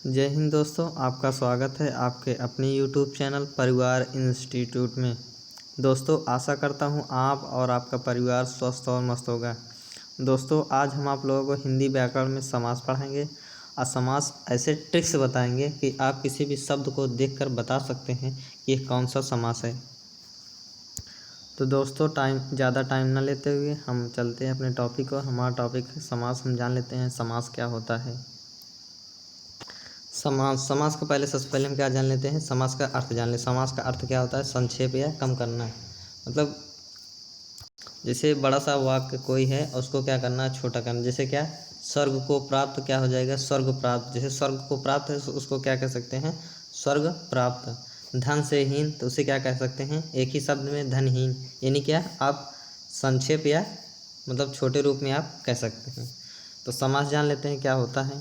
जय हिंद दोस्तों, आपका स्वागत है आपके अपने YouTube चैनल परिवार इंस्टीट्यूट में। दोस्तों, आशा करता हूँ आप और आपका परिवार स्वस्थ और मस्त होगा। दोस्तों, आज हम आप लोगों को हिंदी व्याकरण में समास पढ़ाएंगे और समास ऐसे ट्रिक्स बताएंगे कि आप किसी भी शब्द को देखकर बता सकते हैं कि ये कौन सा समास है। तो दोस्तों, ज़्यादा टाइम ना लेते हुए हम चलते हैं अपने टॉपिक को। हमारा टॉपिक है समास। हम जान लेते हैं समास क्या होता है। समास का सबसे पहले हम क्या जान लेते हैं, समास का अर्थ जान ले। समास का अर्थ क्या होता है, संक्षेप या कम करना। मतलब जैसे बड़ा सा वाक्य कोई है, उसको क्या करना, छोटा करना। जैसे क्या, स्वर्ग को प्राप्त क्या हो जाएगा, स्वर्ग प्राप्त। जैसे स्वर्ग को प्राप्त है उसको क्या कह सकते हैं, स्वर्ग प्राप्त। धन से हीन, तो उसे क्या कह सकते हैं, एक ही शब्द में धनहीन। यानी क्या, आप संक्षेप या मतलब छोटे रूप में आप कह सकते हैं। तो समास जान लेते हैं क्या होता है।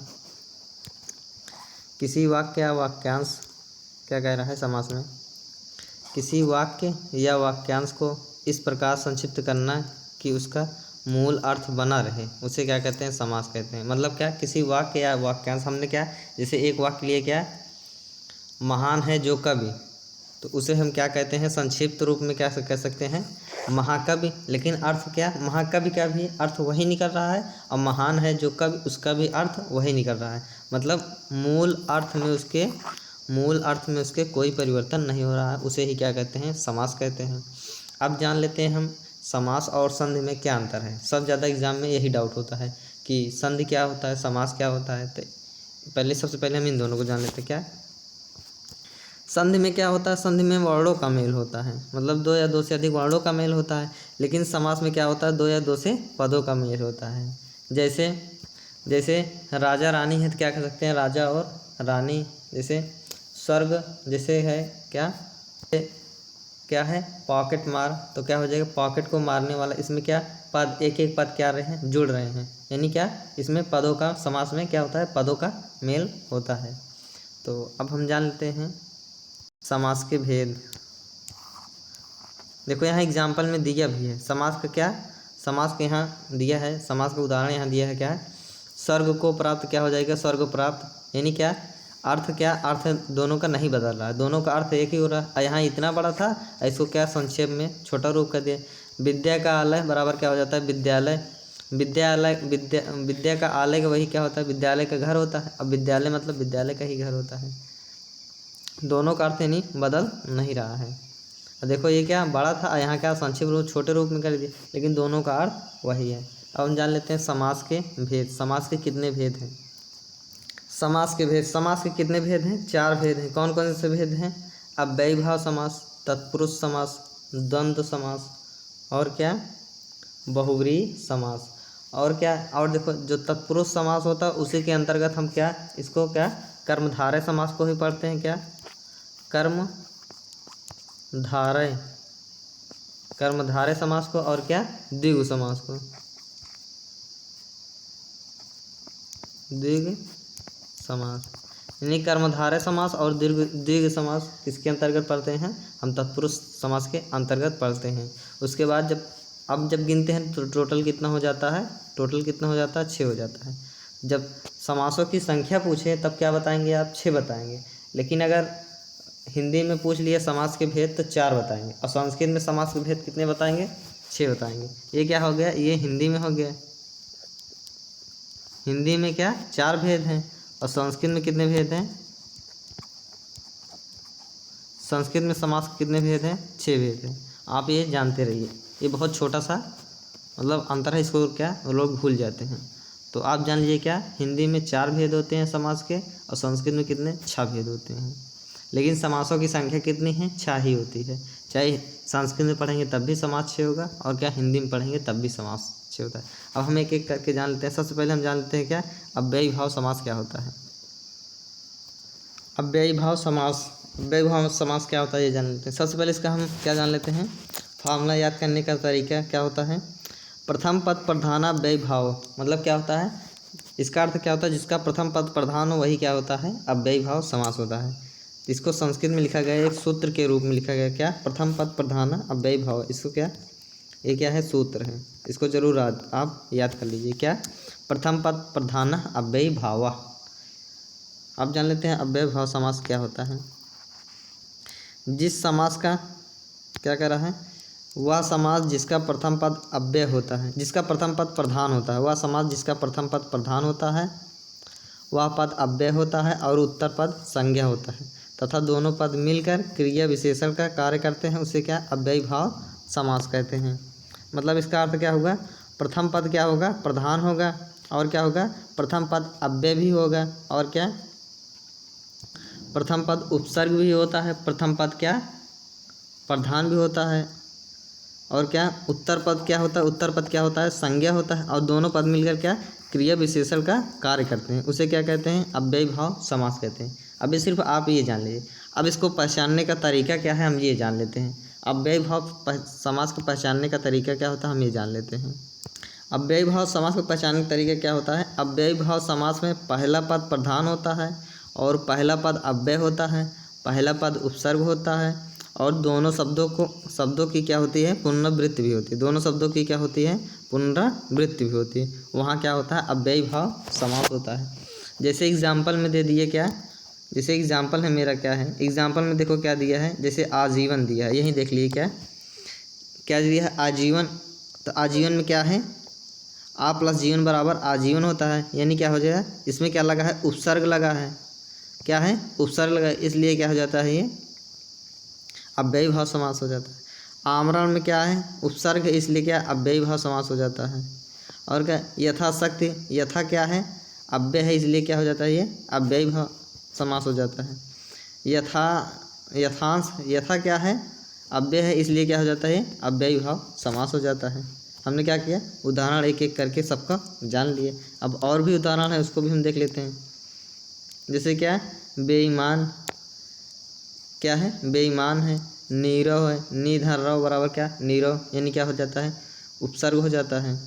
किसी वाक्य या वाक्यांश, क्या कह रहा है समास में, किसी वाक्य या वाक्यांश को इस प्रकार संक्षिप्त करना कि उसका मूल अर्थ बना रहे, उसे क्या कहते हैं, समास कहते हैं। मतलब क्या, किसी वाक्य या वाक्यांश, हमने क्या, जैसे एक वाक्य लिए क्या, महान है जो कवि, तो उसे हम क्या कहते हैं, संक्षिप्त रूप में क्या कह सकते हैं, महाकवि। लेकिन अर्थ क्या, महाकवि का भी अर्थ वही निकल रहा है और महान है जो कवि, उसका भी अर्थ वही निकल रहा है। मतलब मूल अर्थ में उसके कोई परिवर्तन नहीं हो रहा है, उसे ही क्या कहते हैं, समास कहते हैं। अब जान लेते हैं हम समास और संधि में क्या अंतर है। सब ज़्यादा एग्जाम में यही डाउट होता है कि संधि क्या होता है, समास क्या होता है। तो सबसे पहले हम इन दोनों को जान लेते हैं। क्या संधि में क्या होता है, संधि में वर्णों का मेल होता है, मतलब दो या दो से अधिक वर्णों का मेल होता है। लेकिन समास में क्या होता है, दो या दो से पदों का मेल होता है। जैसे जैसे राजा रानी है तो क्या कह सकते हैं, राजा और रानी। जैसे स्वर्ग, जैसे है क्या है, पॉकेट मार, तो क्या हो जाएगा, पॉकेट को मारने वाला। इसमें क्या, पद, एक एक पद क्या रहे हैं, जुड़ रहे हैं। यानी क्या, इसमें पदों का, समास में क्या होता है, पदों का मेल होता है। तो अब हम जान लेते हैं समास के भेद। देखो यहाँ एग्जाम्पल में दिया भी है समास का। क्या, समास के यहाँ दिया है, समास का उदाहरण यहाँ दिया है। क्या है, स्वर्ग को प्राप्त क्या हो जाएगा, स्वर्ग प्राप्त। यानी क्या, अर्थ क्या, अर्थ दोनों का नहीं बदल रहा है, दोनों का अर्थ एक ही हो रहा है। यहाँ इतना बड़ा था, इसको क्या संक्षेप में छोटा रूप कर दिया। विद्या का आलय बराबर क्या हो जाता है, विद्यालय। विद्या का आलय का वही क्या होता है, विद्यालय का घर होता है। अब विद्यालय मतलब विद्यालय का ही घर होता है। दोनों का अर्थ यानी बदल नहीं रहा है। देखो ये क्या बड़ा था, यहाँ क्या संक्षिप्त रूप छोटे रूप में कर दिया, लेकिन दोनों का अर्थ वही है। अब हम जान लेते हैं समास के भेद। समास के कितने भेद हैं, समास के भेद, समास के कितने भेद हैं, 4 भेद हैं। कौन कौन से भेद हैं, अव्ययीभाव समास, तत्पुरुष समास, द्वंद्व समास, और क्या, बहुव्रीहि समास। और क्या, और देखो जो तत्पुरुष समास होता है उसी के अंतर्गत हम क्या, इसको क्या, कर्मधारय समास को ही पढ़ते हैं। क्या, कर्मधारय समास को, और क्या, द्विगु समास को, द्विग समास। यानी कर्मधारय समास और द्विग समास किसके अंतर्गत पढ़ते हैं, हम तत्पुरुष समास के अंतर्गत पढ़ते हैं। उसके बाद जब गिनते हैं तो टोटल कितना हो जाता है, 6 हो जाता है। जब समासों की संख्या पूछे तब क्या बताएंगे आप, 6 बताएंगे। लेकिन अगर हिंदी में पूछ लिया समास के भेद तो 4 बताएंगे, और संस्कृत में समास के भेद कितने बताएंगे, 6 बताएंगे। ये क्या हो गया, ये हिंदी में हो गया। हिंदी में क्या, 4 भेद हैं, और संस्कृत में कितने भेद हैं, संस्कृत में समास के कितने भेद हैं, 6 भेद हैं। आप ये जानते रहिए, ये बहुत छोटा सा मतलब अंतर है, इसको क्या लोग भूल जाते हैं। तो आप जान लीजिए क्या, हिंदी में 4 भेद होते हैं समास के, और संस्कृत में कितने, 6 भेद होते हैं। लेकिन समासों की संख्या कितनी है, 6 ही होती है। चाहे संस्कृत में पढ़ेंगे तब भी समास 6 होगा, और क्या हिंदी में पढ़ेंगे तब भी समास 6 होता है। अब हम एक एक करके जान लेते हैं। सबसे पहले हम जान लेते हैं क्या, अव्ययीभाव समास क्या होता है। अव्ययीभाव समास क्या होता है ये जान लेते हैं। सबसे पहले इसका हम क्या जान लेते हैं, फार्मूला याद करने का तरीका क्या होता है। प्रथम पद प्रधानाव्ययीभाव, मतलब क्या होता है, इसका अर्थ क्या होता है, जिसका प्रथम पद प्रधान हो वही क्या होता है, अव्ययीभाव समास होता है। इसको संस्कृत में लिखा गया, एक सूत्र के रूप में लिखा गया। क्या, प्रथम पद प्रधान अव्ययीभाव, इसको क्या, ये क्या है, सूत्र है। इसको जरूर आप याद कर लीजिए। क्या, प्रथम पद प्रधान अव्ययीभाव। अब जान लेते हैं अव्यय भाव समास क्या होता है। जिस समास का क्या कह रहा है, वह समास जिसका प्रथम पद अव्यय होता है, जिसका प्रथम पद प्रधान होता है, वह समास जिसका प्रथम पद प्रधान होता है, वह पद अव्यय होता है और उत्तर पद संज्ञा होता है तथा दोनों पद मिलकर क्रिया विशेषण का कार्य करते हैं, उसे क्या अव्ययी भाव समास कहते हैं। मतलब इसका अर्थ क्या होगा, प्रथम पद क्या होगा, प्रधान होगा, और क्या होगा, प्रथम पद अव्यय भी होगा, और क्या, प्रथम पद उपसर्ग भी होता है, प्रथम पद क्या प्रधान भी होता है, और क्या उत्तर पद क्या होता है, उत्तर पद क्या होता है, संज्ञा होता है, और दोनों पद मिलकर क्या क्रिया विशेषण का कार्य करते हैं, उसे क्या कहते हैं, अव्ययी भाव समास कहते हैं। अब ये सिर्फ आप ये जान लीजिए। अब इसको पहचानने का तरीका क्या है, हम ये जान लेते हैं। अव्ययी भाव समास को पहचानने का तरीका क्या होता है, हम ये जान लेते हैं। अव्ययी भाव समास को पहचानने का तरीका क्या होता है, अव्ययी भाव समास में पहला पद प्रधान होता है और पहला पद अव्यय होता है, पहला पद उपसर्ग होता है, और दोनों शब्दों की क्या होती है, पुनरावृत्ति भी होती है, दोनों शब्दों की क्या होती है, पुनरावृत्ति भी होती है। वहाँ क्या होता है, अव्ययी भाव समास होता है। जैसे एग्जाम्पल में दे दिए क्या, जैसे एग्जाम्पल है मेरा क्या है, एग्जाम्पल में देखो क्या दिया है, जैसे आजीवन दिया है, यही देख लीजिए क्या क्या दिया है, आजीवन। तो आजीवन में क्या है, आ प्लस जीवन बराबर आजीवन होता है, यानी क्या हो जाएगा, इसमें क्या लगा है, उपसर्ग लगा है, क्या है, उपसर्ग लगा है, इसलिए क्या हो जाता है, ये अव्ययी भाव समास हो जाता है। आमरण में क्या है, उपसर्ग है, इसलिए क्या अव्ययी भाव समास हो जाता है। और क्या, यथाशक्ति, यथा क्या है, अव्यय है, इसलिए क्या हो जाता है, ये अव्ययी भाव समास हो जाता है। यथांश, यथा क्या है, अव्यय है, इसलिए क्या हो जाता है, ये अव्ययी भाव समास हो जाता है। हमने क्या किया, उदाहरण एक एक करके सबका जान लिए। अब और भी उदाहरण है, उसको भी हम देख लेते हैं। जैसे क्या, बेईमान क्या है, बेईमान है, नीरव है, निधर्रव बराबर क्या, नीरव, यानी क्या हो जाता है, उपसर्ग हो जाता है।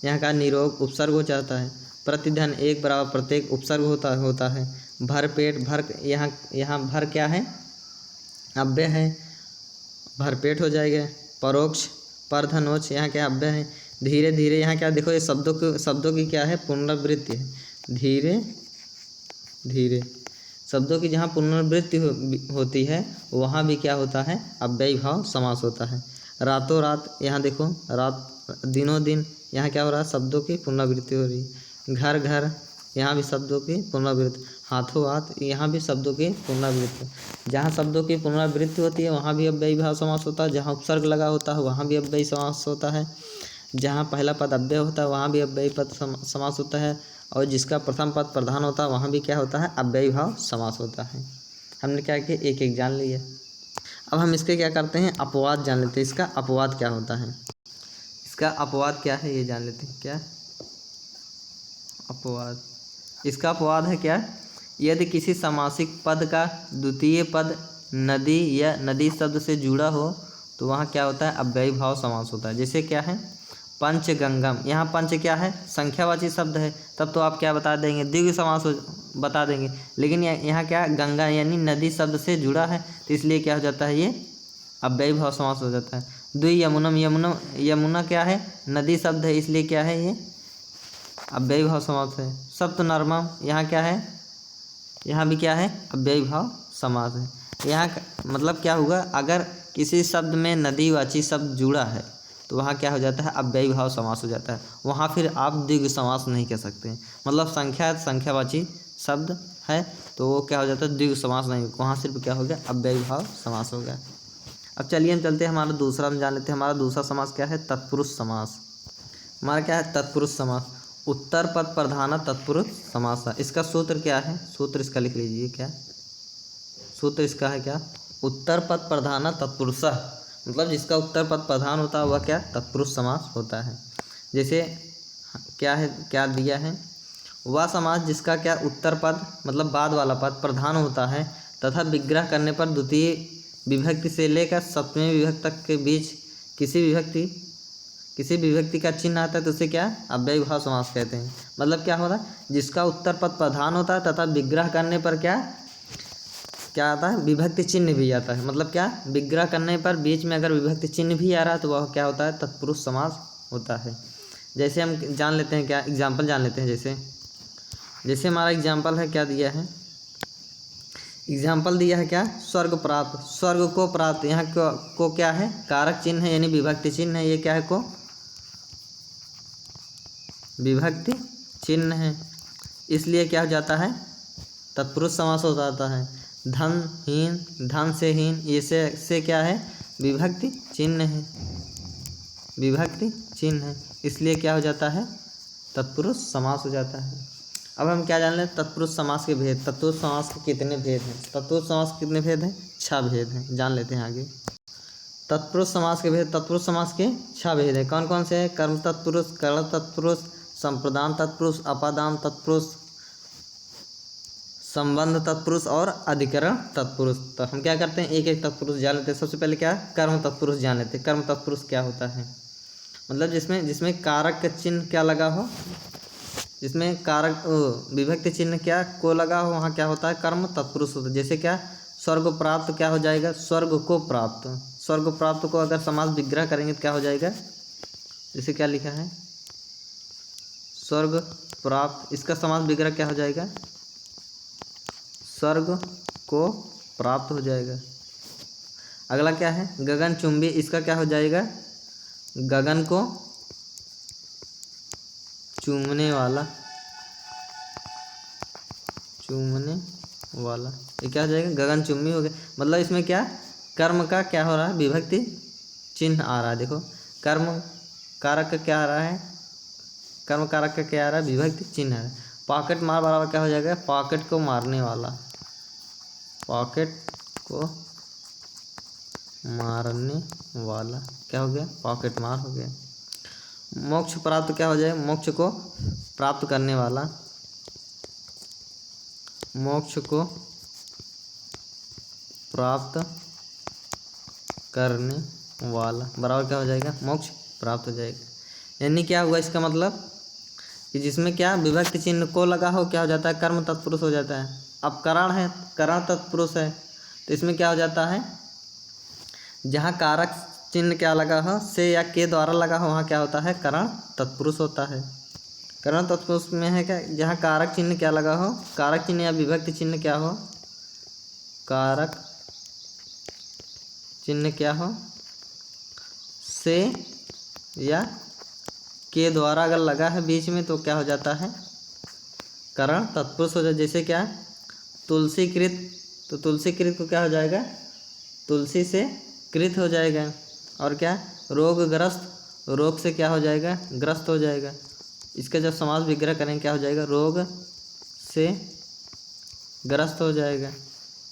यहाँ का निरोग उपसर्ग हो जाता है। प्रतिधन एक बराबर प्रत्येक उपसर्ग होता है। भरपेट, भर यहाँ भर क्या है, अव्यय है, भरपेट हो जाएगा। परोक्ष, परधनोच, यहाँ क्या अव्यय है। धीरे धीरे, यहाँ क्या देखो, ये शब्दों की क्या है, पुनरावृत्ति है। धीरे धीरे शब्दों की जहाँ पुनरावृत्ति होती है वहाँ भी क्या होता है, अव्ययी भाव समास होता है। रातों रात, यहाँ देखो, रात दिनों दिन, यहाँ क्या हो रहा है, शब्दों की पुनरावृत्ति हो रही है। घर घर, यहाँ भी शब्दों की पुनरावृत्ति। हाथों हाथ, यहाँ भी शब्दों की पुनरावृत्ति। जहाँ शब्दों की पुनरावृत्ति होती है वहाँ भी अव्ययी भाव समास होता है। जहाँ उपसर्ग लगा होता है वहाँ भी अव्ययी समास होता है। जहाँ पहला पद अव्यय होता है वहाँ भी अव्ययी पद समास होता है। और जिसका प्रथम पद प्रधान होता है वहाँ भी क्या होता है, अव्ययी भाव समास होता है। हमने क्या किया, एक एक जान लिया। अब हम इसके क्या करते हैं, अपवाद जान लेते हैं। इसका अपवाद क्या होता है, इसका अपवाद क्या है ये जान लेते हैं। क्या अपवाद, इसका अपवाद है क्या, यदि किसी समासिक पद का द्वितीय पद नदी या नदी शब्द से जुड़ा हो तो वहाँ क्या होता है, अव्ययी भाव समास होता है। जैसे क्या है, पंचगंगम, यहाँ पंच क्या है, संख्यावाची शब्द है, तब तो आप क्या बता देंगे, द्विगु समास बता देंगे। लेकिन यहाँ क्या, गंगा यानी नदी शब्द से जुड़ा है, तो इसलिए क्या हो जाता है, ये अव्ययी भाव समास हो जाता है। द्वियमुनम, यमुना क्या है, नदी शब्द है, इसलिए क्या है, ये अव्ययी भाव समास है। सप्तनर्मम, यहाँ क्या है, यहाँ भी क्या है, अव्ययी भाव समास है। यहाँ मतलब क्या होगा, अगर किसी शब्द में नदीवाची शब्द जुड़ा है तो वहाँ क्या हो जाता है, अव्ययी भाव समास हो जाता है। वहाँ फिर आप द्विगु समास नहीं कह सकते, मतलब संख्यावाची शब्द है तो वो क्या हो जाता है, द्विगु समास नहीं, वहाँ सिर्फ क्या हो गया, अव्ययी भाव समास हो गया। अब चलिए हम चलते हैं, हमारा दूसरा हम जान लेते हैं। हमारा दूसरा समास क्या है, तत्पुरुष समास। हमारा क्या है, तत्पुरुष समास। उत्तर पद प्रधान तत्पुरुष समास है। इसका सूत्र क्या है, सूत्र इसका लिख लीजिए। क्या सूत्र इसका है, क्या, उत्तर पद प्रधान तत्पुरुष, मतलब जिसका उत्तर पद प्रधान होता है वह क्या, तत्पुरुष समास होता है। जैसे क्या है, क्या दिया है, वह समास जिसका क्या उत्तर पद मतलब बाद वाला पद प्रधान होता है तथा विग्रह करने पर द्वितीय विभक्ति से लेकर सप्तमी विभक्ति तक के बीच किसी विभक्ति का चिन्ह आता है तो उसे क्या, अव्ययी भाव समास कहते हैं। मतलब क्या होता है, जिसका उत्तर पद प्रधान होता है तथा विग्रह करने पर क्या आता है, विभक्ति चिन्ह भी आता है। मतलब क्या, विग्रह करने पर बीच में अगर विभक्ति चिन्ह भी आ रहा है तो वह क्या होता है, तत्पुरुष समास होता है। जैसे हम जान लेते हैं, क्या एग्जाम्पल जान लेते हैं। जैसे हमारा एग्जाम्पल है, क्या दिया है, एग्जाम्पल दिया है क्या, स्वर्ग प्राप्त, स्वर्ग को प्राप्त। यहाँ को क्या है, कारक चिन्ह है यानी विभक्ति चिन्ह है, ये क्या है को विभक्ति चिन्ह है, इसलिए क्या हो जाता है, तत्पुरुष समास हो जाता है। धन हीन, धन से हीन, ये से क्या है, विभक्ति चिन्ह है, विभक्ति चिन्ह है, इसलिए क्या हो जाता है, तत्पुरुष समास हो जाता है। अब हम क्या जान लें, तत्पुरुष समास के भेद। तत्पुरुष समास के कितने भेद हैं, तत्पुरुष समास के कितने भेद हैं, 6 भेद हैं, जान लेते हैं आगे। तत्पुरुष समास के भेद, तत्पुरुष समास के 6 भेद हैं। कौन कौन से हैं, कर्म तत्पुरुष, कर्ण तत्पुरुष, संप्रदान तत्पुरुष, अपादान तत्पुरुष, संबंध तत्पुरुष और अधिकरण तत्पुरुष। तो हम क्या करते हैं, एक एक तत्पुरुष जान लेते हैं। सबसे पहले क्या, कर्म तत्पुरुष जान लेते हैं। कर्म तत्पुरुष क्या होता है, मतलब जिसमें कारक का चिन्ह क्या लगा हो, जिसमें कारक विभक्ति चिन्ह क्या को लगा हो, वहाँ क्या होता है, कर्म तत्पुरुष होता है। जैसे क्या, स्वर्ग प्राप्त क्या हो जाएगा, स्वर्ग को प्राप्त। स्वर्ग प्राप्त को अगर समास विग्रह करेंगे तो क्या हो जाएगा, जैसे क्या लिखा है, स्वर्ग प्राप्त, इसका समास विग्रह क्या हो जाएगा, स्वर्ग को प्राप्त हो जाएगा। अगला क्या है, गगन चुंबी, इसका क्या हो जाएगा, गगन को चूमने वाला, चूमने वाला, ये क्या हो जाएगा, गगन चुम्बी हो गया। मतलब इसमें क्या, कर्म का क्या हो रहा है, विभक्ति चिन्ह आ रहा है। देखो कर्म कारक का क्या आ रहा है, कर्म कारक का क्या आ रहा है, विभक्ति चिन्ह आ रहा है। पॉकेट मार बराबर क्या हो जाएगा, पॉकेट को मारने वाला, पॉकेट को मारने वाला क्या हो गया, पॉकेट मार हो गया। मोक्ष प्राप्त क्या हो जाए, मोक्ष को प्राप्त करने वाला, मोक्ष को प्राप्त करने वाला बराबर क्या हो जाएगा, मोक्ष प्राप्त हो जाएगा। यानी क्या हुआ, इसका मतलब कि जिसमें क्या विभक्ति चिन्ह को लगा हो क्या हो जाता है, कर्म तत्पुरुष हो जाता है। अब करण है, करण तत्पुरुष है, तो इसमें क्या हो जाता है, जहाँ कारक चिन्ह क्या लगा हो, से या के द्वारा लगा हो, वहाँ क्या होता है, करण तत्पुरुष होता है। करण तत्पुरुष में है क्या, जहाँ कारक चिन्ह क्या लगा हो, कारक चिन्ह या विभक्ति चिन्ह क्या हो, कारक चिन्ह क्या हो, से या के द्वारा अगर लगा है बीच में तो क्या हो जाता है, करण तत्पुरुष हो जाए। जैसे क्या, तुलसी कृत, तो तुलसी कृत को क्या हो जाएगा, तुलसी से कृत हो जाएगा। और क्या, रोगग्रस्त, रोग से क्या हो जाएगा, ग्रस्त हो जाएगा। इसका जब समास विग्रह करेंगे क्या हो जाएगा, रोग से ग्रस्त हो जाएगा।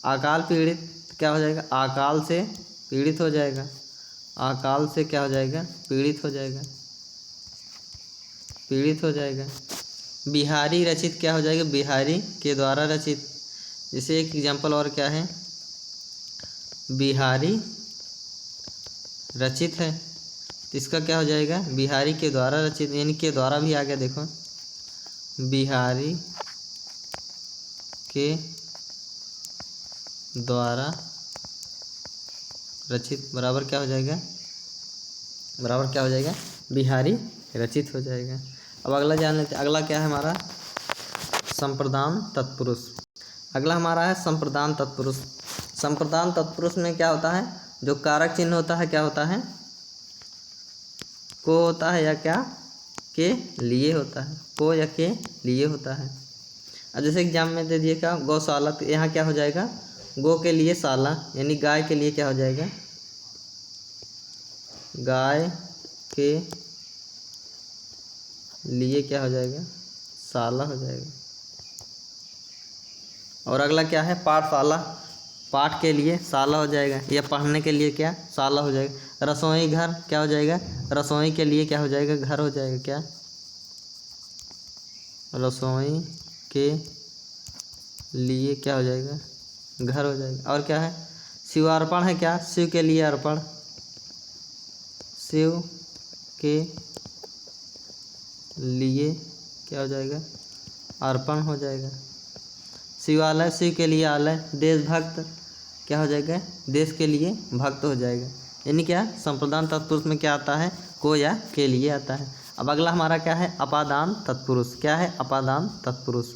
अकाल पीड़ित क्या हो जाएगा, अकाल से पीड़ित हो जाएगा, अकाल से क्या हो जाएगा, पीड़ित हो जाएगा, पीड़ित हो जाएगा। बिहारी रचित क्या हो जाएगा, बिहारी के द्वारा रचित। जैसे एक एग्जाम्पल और क्या है, बिहारी रचित है, तो इसका क्या हो जाएगा, बिहारी के द्वारा रचित, यानी के द्वारा भी आ गया। देखो बिहारी के द्वारा रचित बराबर क्या हो जाएगा, बराबर क्या हो जाएगा, बिहारी रचित हो जाएगा। अब अगला जान लेते हैं। अगला क्या है हमारा, संप्रदान तत्पुरुष। अगला हमारा है संप्रदान तत्पुरुष। संप्रदान तत्पुरुष में क्या होता है, जो कारक चिन्ह होता है क्या होता है, को होता है या क्या, के लिए होता है, को या के लिए होता है। अब जैसे एग्जाम में दे दिए क्या, गौशाला, तो यहाँ क्या हो जाएगा, गो के लिए शाला, यानी गाय के लिए क्या हो जाएगा, गाय के लिए क्या हो जाएगा, शाला हो जाएगा। और अगला क्या है, पाठशाला, पाठ के लिए शाला हो जाएगा, या पढ़ने के लिए क्या, शाला हो जाएगा। रसोई घर क्या हो जाएगा, रसोई के लिए क्या हो जाएगा, घर हो जाएगा। क्या, रसोई के लिए क्या हो जाएगा, घर हो जाएगा। और क्या है, शिवार्पण है क्या, शिव के लिए अर्पण, शिव के लिए क्या हो जाएगा, अर्पण हो जाएगा। शिवालय, शिव के लिए आलय। देशभक्त क्या हो जाएगा, देश के लिए भक्त हो जाएगा। यानी क्या, संप्रदान तत्पुरुष में क्या आता है, को या के लिए आता है। अब अगला हमारा क्या है, अपादान तत्पुरुष। क्या है, अपादान तत्पुरुष।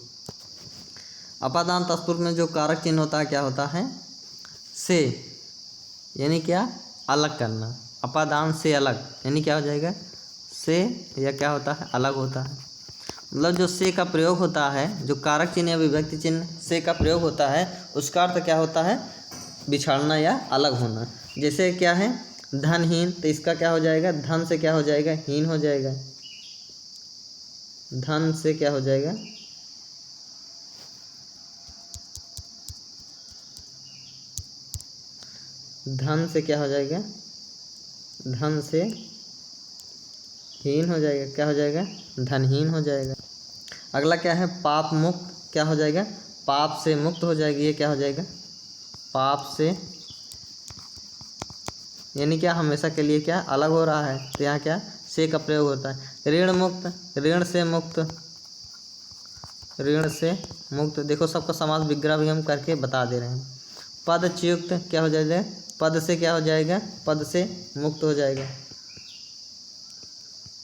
अपादान तत्पुरुष में जो कारक चिन्ह होता है क्या होता है? से, यानी क्या? अलग करना। अपादान से अलग यानी क्या हो जाएगा? से या क्या होता है? अलग होता है। मतलब जो से का प्रयोग होता है, जो कारक चिन्ह या विभक्ति चिन्ह से का प्रयोग होता है, उसका अर्थ क्या होता है? बिछड़ना या अलग होना। जैसे क्या है? धनहीन, तो इसका क्या हो जाएगा? धन से क्या हो जाएगा? हीन हो जाएगा। धन से क्या हो जाएगा? धन से क्या हो जाएगा? धन से हीन हो जाएगा। क्या हो जाएगा? धनहीन हो जाएगा। अगला क्या है? पाप मुक्त, क्या हो जाएगा? पाप से मुक्त हो जाएगी। ये क्या हो जाएगा? पाप से, यानी क्या? हमेशा के लिए क्या? अलग हो रहा है, तो यहाँ क्या? से का प्रयोग होता है। ऋण मुक्त, ऋण से मुक्त, ऋण से मुक्त। देखो सबका समास विग्रह भी हम करके बता दे रहे हैं। पदच्युत, क्या हो जाएगा? पद से क्या हो जाएगा? पद से मुक्त हो जाएगा।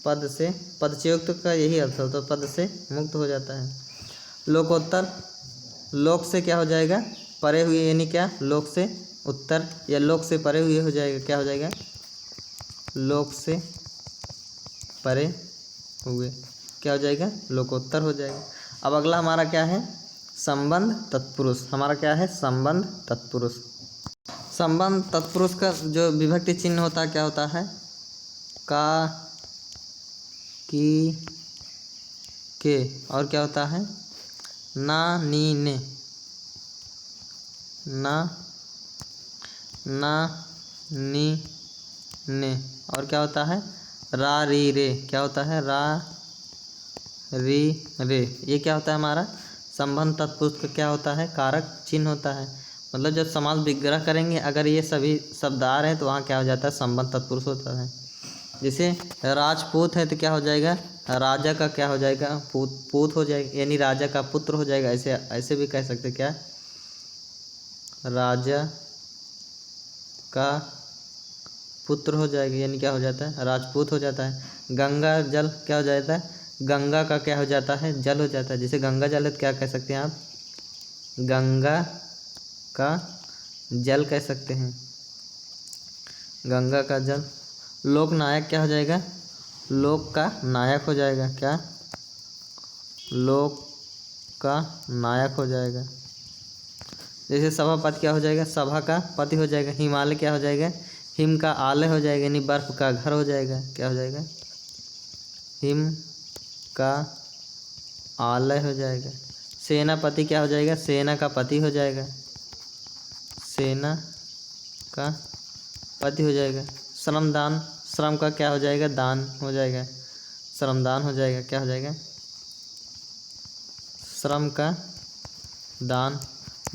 पद से, पदच्युत का यही अर्थ होता है, पद से मुक्त हो जाता है। लोकोत्तर, लोक से क्या हो जाएगा? परे हुए, यानी क्या? लोक से उत्तर या लोक से परे हुए हो जाएगा। क्या हो जाएगा? लोक से परे हुए, क्या हो जाएगा? लोकोत्तर हो जाएगा। अब अगला हमारा क्या है? संबंध तत्पुरुष। हमारा क्या है? संबंध तत्पुरुष। संबंध तत्पुरुष का जो विभक्ति चिन्ह होता है क्या होता है? का, की, के, और क्या होता है? ना, नी, ने। ना, ना, नी, ने, और क्या होता है? रा, री, रे। क्या होता है? रा, री, रे। ये क्या होता है? हमारा संबंध तत्पुरुष का क्या होता है? कारक चिन्ह होता है। मतलब जब समास विग्रह करेंगे, अगर ये सभी शब्द आ रहे हैं तो वहाँ क्या हो जाता है? संबंध तत्पुरुष होता है। जैसे राजपूत है तो क्या हो जाएगा? राजा का क्या हो जाएगा? पूत हो जाएगा, यानी राजा का पुत्र हो जाएगा। ऐसे ऐसे भी कह सकते क्या? राजा का पुत्र हो जाएगा, यानी क्या हो जाता है? राजपूत हो जाता है। गंगा जल क्या हो जाता है? गंगा का क्या हो जाता है? जल हो जाता है। जैसे गंगा जल है तो क्या कह सकते हैं आप? गंगा का जल कह सकते हैं। गंगा का जल। लोकनायक क्या हो जाएगा? लोक का नायक हो जाएगा। क्या? लोक का नायक हो जाएगा। जैसे सभापति क्या हो जाएगा? सभा का पति हो जाएगा। हिमालय क्या हो जाएगा? हिम का आलय हो जाएगा, यानी बर्फ का घर हो जाएगा। क्या हो जाएगा? हिम का आलय हो जाएगा। सेनापति क्या हो जाएगा? सेना का पति हो जाएगा। सेना का पति हो जाएगा। श्रमदान, श्रम का क्या हो जाएगा? दान हो जाएगा। श्रमदान हो जाएगा। क्या हो जाएगा? श्रम का दान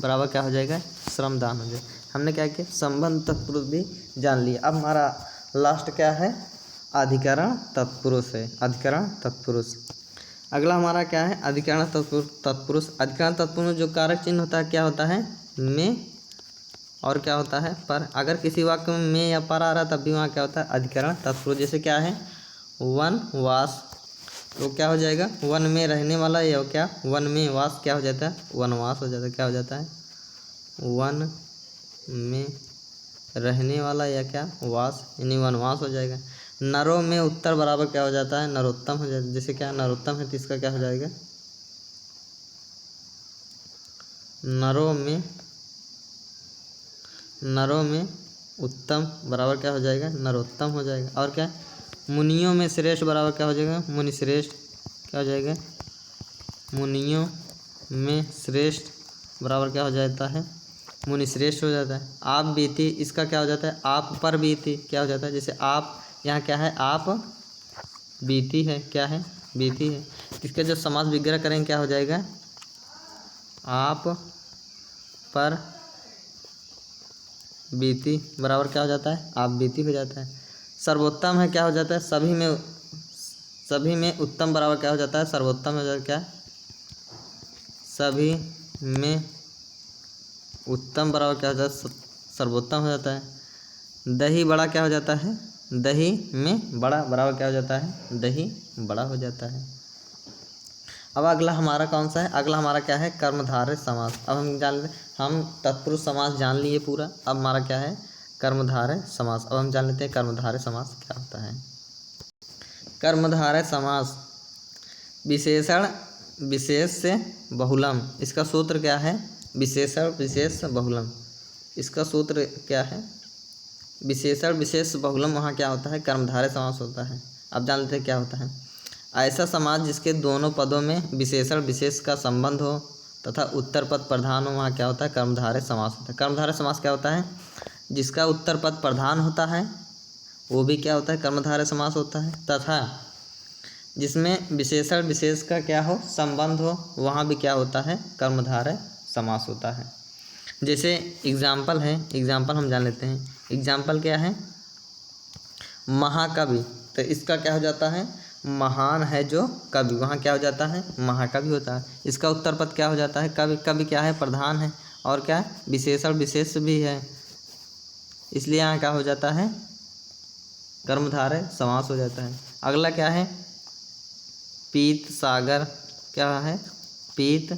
बराबर क्या हो जाएगा? श्रमदान हो जाएगा। हमने क्या किया? संबंध तत्पुरुष भी जान लिया। अब हमारा लास्ट क्या है? अधिकरण तत्पुरुष है। अधिकरण तत्पुरुष। अगला हमारा क्या है? अधिकरण तत्पुरुष। अधिकरण तत्पुरुष में जो कारक चिन्ह होता है क्या होता है? में, और क्या होता है? पर। अगर किसी वाक्य में या पर आ रहा तब भी वहाँ क्या होता है? अधिकरण तत्पुरुष। जैसे क्या है? वनवास, तो क्या हो जाएगा? वन में रहने वाला, या क्या? वन में वास क्या हो जाता है? वनवास हो जाता है। क्या हो जाता है? वन में रहने वाला या क्या? वास, यानी वनवास हो जाएगा। नरों में उत्तर बराबर क्या हो जाता है? नरोत्तम हो जाता है। जैसे क्या? नरोत्तम है तो इसका क्या हो जाएगा? नरों में उत्तम बराबर क्या हो जाएगा? नरोत्तम हो जाएगा। और क्या? मुनियों में श्रेष्ठ बराबर क्या हो जाएगा? मुनिश्रेष्ठ। क्या हो जाएगा? मुनियों में श्रेष्ठ बराबर क्या हो जाता है? मुनिश्रेष्ठ हो जाता है। आप बीती, इसका क्या हो जाता है? आप पर बीती। क्या हो जाता है? जैसे आप, यहाँ क्या है? आप बीती है। क्या है? बीती है। इसका जो समास विग्रह करेंगे क्या हो जाएगा? आप पर बीती बराबर क्या हो जाता है? आप बीती हो जाता है। सर्वोत्तम है क्या हो जाता है? सभी में उत्तम बराबर क्या हो जाता है? सर्वोत्तम हो जाता है। क्या? सभी में उत्तम बराबर क्या हो जाता है? सर्वोत्तम हो जाता है। दही बड़ा क्या हो जाता है? दही में बड़ा बराबर क्या हो जाता है? दही बड़ा हो जाता है। अब अगला हमारा कौन सा है, अगला हमारा क्या है, कर्मधारय समास। अब हम जान लेते, हम तत्पुरुष समास जान लिए पूरा, अब हमारा क्या है, कर्मधारय समास। अब हम जान लेते हैं कर्मधारय समास क्या होता है। कर्मधारय समास विशेषण विशेष से बहुलम, इसका सूत्र क्या है, विशेषण विशेष बहुलम, इसका सूत्र क्या है, विशेषण विशेष बहुलम, वहाँ क्या होता है, कर्मधारय समास होता है। अब जान लेते हैं क्या होता है। ऐसा समास जिसके दोनों पदों में विशेषण विशेष का संबंध हो तथा उत्तर पद प्रधान हो, वहाँ क्या होता है, कर्मधारय समास होता है। कर्मधारय समास क्या होता है, जिसका उत्तर पद प्रधान होता है वो भी क्या होता है, कर्मधारय समास होता है, तथा जिसमें विशेषण विशेष का क्या हो, संबंध हो, वहाँ भी क्या होता है, कर्मधारय समास होता है। जैसे एग्जाम्पल है, एग्जाम्पल हम जान लेते हैं। एग्जाम्पल क्या है, महाकवि, तो इसका क्या हो जाता है, महान है जो कवि, वहाँ क्या हो जाता है, महाकवि होता है। इसका उत्तर पद क्या हो जाता है, कवि, कवि क्या है, प्रधान है, और क्या है, विशेषण विशेष भी है, इसलिए यहाँ क्या हो जाता है, कर्मधारय समास हो जाता है। अगला क्या है, पीत सागर, क्या है, पीत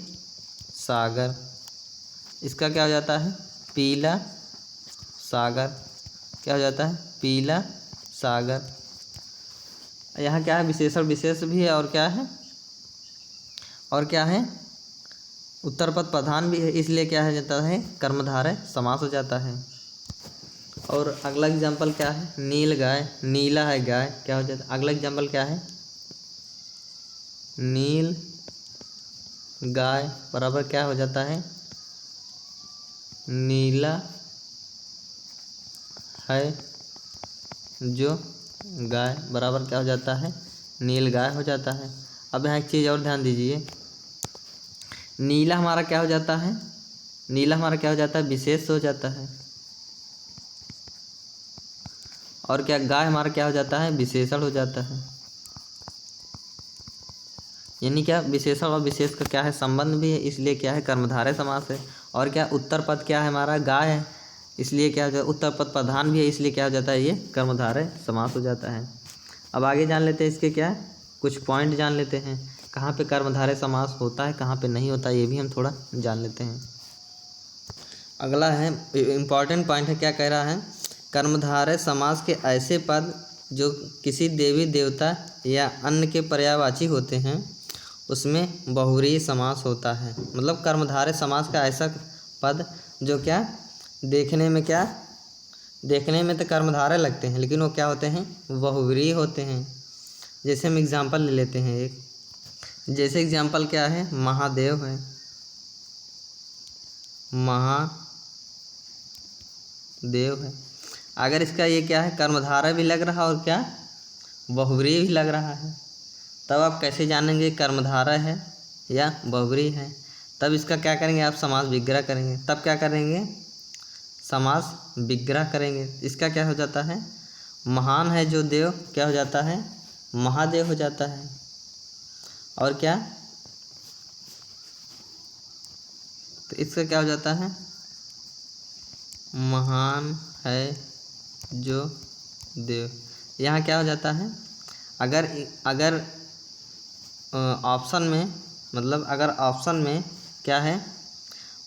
सागर, इसका क्या हो जाता है, पीला सागर, क्या हो जाता है, पीला सागर। यहाँ क्या है, विशेषण विशेष भी है, और क्या है, और क्या है, उत्तर पद प्रधान भी है, इसलिए क्या हो जाता है, कर्मधारय समास हो जाता है। और अगला एग्जाम्पल क्या है, नील गाय, नीला है गाय, क्या हो जाता है, अगला एग्जाम्पल क्या है, नील गाय बराबर क्या हो जाता है, नीला है जो गाय, बराबर क्या हो जाता है, नील गाय हो जाता है। अब यहाँ एक चीज़ और ध्यान दीजिए, नीला हमारा क्या हो जाता है, नीला हमारा क्या हो जाता है, विशेष हो जाता है, और क्या, गाय हमारा क्या हो जाता है, विशेषण हो जाता है। यानी क्या, विशेषण और विशेष का क्या है, संबंध भी है, इसलिए क्या है, कर्मधारय समास है। और क्या, उत्तर पद क्या है हमारा, गाय है, इसलिए क्या हो जाता है, उत्तर पद प्रधान भी है, इसलिए क्या हो जाता है, ये कर्मधारय समास हो जाता है। अब आगे जान लेते हैं इसके क्या कुछ पॉइंट जान लेते हैं, कहाँ पे कर्मधारय समास होता है, कहाँ पे नहीं होता, ये भी हम थोड़ा जान लेते हैं। अगला है इम्पॉर्टेंट पॉइंट है, क्या कह रहा है, कर्मधारय समास के ऐसे पद जो किसी देवी देवता या अन्य के पर्यायवाची होते हैं उसमें बहुव्रीहि समास होता है। मतलब कर्मधारय समास का ऐसा पद जो क्या देखने में क्या, देखने में तो कर्मधारय लगते हैं लेकिन वो क्या होते हैं, बहुव्रीहि होते हैं। जैसे हम एग्जांपल ले लेते हैं एक, जैसे एग्जांपल क्या है, महादेव है, महादेव है, अगर इसका ये क्या है, कर्मधारय भी लग रहा और क्या, बहुव्रीहि भी लग रहा है, तब आप कैसे जानेंगे कर्मधारय है या बहुव्रीहि है। तब इसका क्या करेंगे, आप समास विग्रह करेंगे। तब क्या करेंगे, समास विग्रह करेंगे। इसका क्या हो जाता है, महान है जो देव, क्या हो जाता है, महादेव हो जाता है। और क्या, तो इसका क्या हो जाता है, महान है जो देव। यहाँ क्या हो जाता है, अगर ऑप्शन में, मतलब अगर ऑप्शन में क्या है,